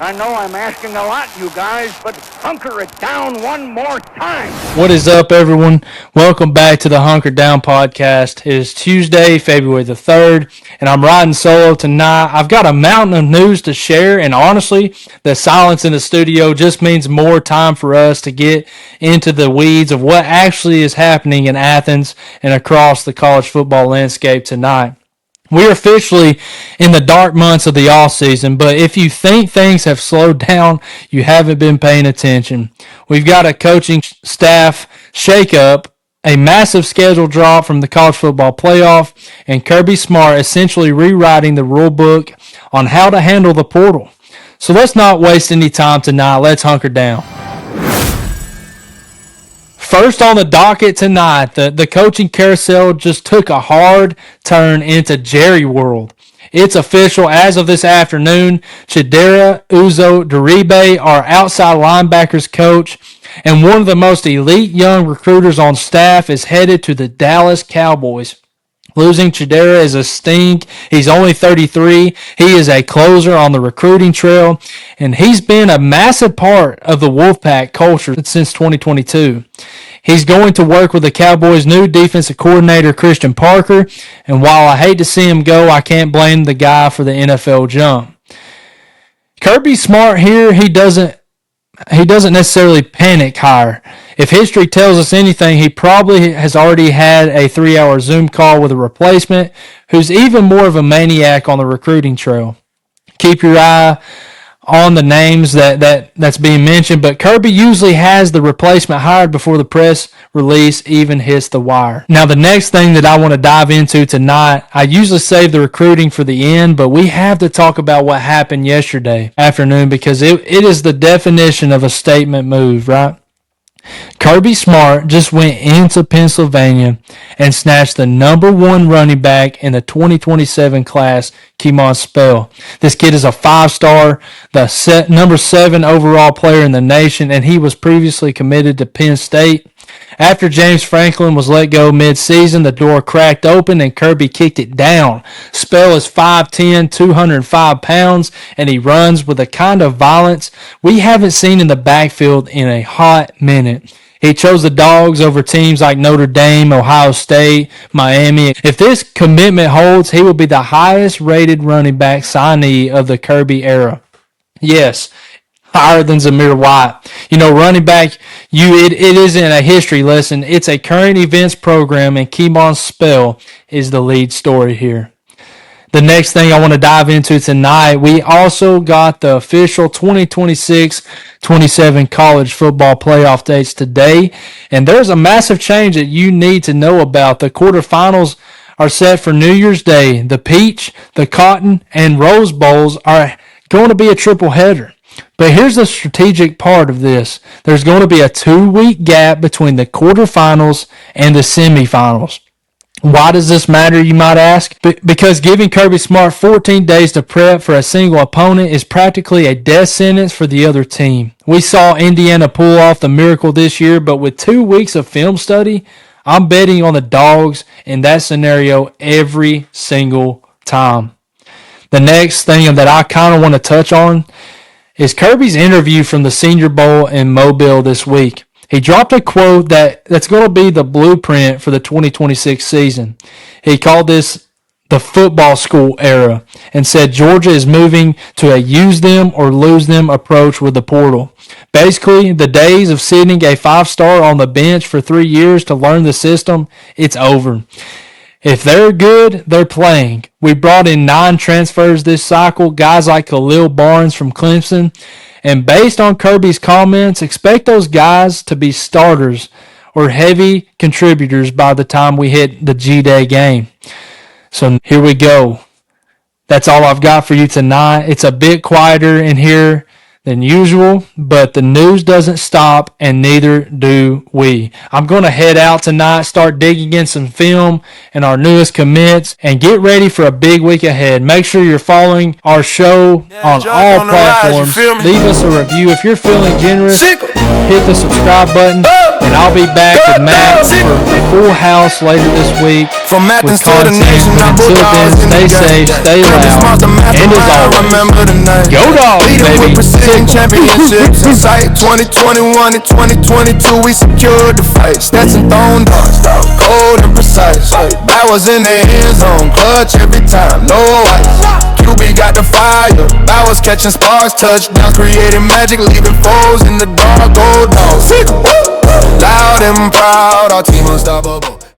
I know I'm asking a lot, you guys, but hunker it down one more time. What is up, everyone? Welcome back to the Hunker Down podcast. It is Tuesday, February the 3rd, and I'm riding solo tonight. I've got a mountain of news to share, and honestly, the silence in the studio just means more time for us to get into the weeds of what actually is happening in Athens and across the college football landscape tonight. We're officially in the dark months of the offseason, but if you think things have slowed down, you haven't been paying attention. We've got a coaching staff shakeup, a massive schedule drop from the college football playoff, and Kirby Smart essentially rewriting the rule book on how to handle the portal. So let's not waste any time tonight. Let's hunker down. First on the docket tonight, the coaching carousel just took a hard turn into Jerry World. It's official as of this afternoon. Chidera Uzo-Diribe, our outside linebackers coach, and one of the most elite young recruiters on staff, is headed to the Dallas Cowboys. Losing Chidera is a stink. He's only 33. He is a closer on the recruiting trail, and he's been a massive part of the Wolfpack culture since 2022. He's going to work with the Cowboys' new defensive coordinator, Christian Parker, and while I hate to see him go, I can't blame the guy for the NFL jump. Kirby Smart here, he doesn't necessarily panic hire. If history tells us anything, he probably has already had a 3-hour Zoom call with a replacement who's even more of a maniac on the recruiting trail. Keep your eye on the names that's being mentioned, but Kirby usually has the replacement hired before the press release even hits the wire. Now, the next thing that I want to dive into tonight, I usually save the recruiting for the end, but we have to talk about what happened yesterday afternoon because it is the definition of a statement move, right? Kirby Smart just went into Pennsylvania and snatched the number 1 running back in the 2027 class, Kemon Spell. This kid is a 5-star, the number 7 overall player in the nation, and he was previously committed to Penn State. After James Franklin was let go mid-season, the door cracked open and Kirby kicked it down. Spell is 5'10", 205 pounds, and he runs with a kind of violence we haven't seen in the backfield in a hot minute. He chose the Dawgs over teams like Notre Dame, Ohio State, Miami. If this commitment holds, he will be the highest-rated running back signee of the Kirby era. Yes, higher than Zamir White. Running back, it isn't a history lesson. It's a current events program, and Kemon Spell is the lead story here. The next thing I want to dive into tonight, we also got the official 2026-27 college football playoff dates today, and there's a massive change that you need to know about. The quarterfinals are set for New Year's Day. The Peach, the Cotton, and Rose Bowls are going to be a triple header. But here's the strategic part of this. There's going to be a 2-week gap between the quarterfinals and the semifinals. Why does this matter, you might ask? Because giving Kirby Smart 14 days to prep for a single opponent is practically a death sentence for the other team. We saw Indiana pull off the miracle this year, but with 2 weeks of film study, I'm betting on the Dawgs in that scenario every single time. The next thing that I kind of want to touch on is Kirby's interview from the Senior Bowl in Mobile this week. He dropped a quote that's going to be the blueprint for the 2026 season. He called this the football school era and said Georgia is moving to a use them or lose them approach with the portal. Basically, the days of sitting a 5-star on the bench for 3 years to learn the system, it's over. If they're good, they're playing. We brought in 9 transfers this cycle, guys like Khalil Barnes from Clemson. And based on Kirby's comments, expect those guys to be starters or heavy contributors by the time we hit the G-Day game. So here we go. That's all I've got for you tonight. It's a bit quieter in here than usual, but the news doesn't stop, and neither do we. I'm going to head out tonight, start digging in some film and our newest commits, and get ready for a big week ahead. Make sure you're following our show on all platforms. Leave us a review if you're feeling generous. hit the subscribe button, and I'll be back with Matt for a full house later this week From with Athens to the content. nation, But until then, stay safe, stay loud, and as always, go Dawgs, Leading baby. with precision, championships in sight. 2021 and 2022, we secured the fight. Stetson thrown darts, cold and precise. That was in the end zone, clutch every time, no ice. QB got the fire, that was catching sparks, touchdowns, creating magic, leaving foes in the dark. Go Dawgs, loud and proud, our team unstoppable.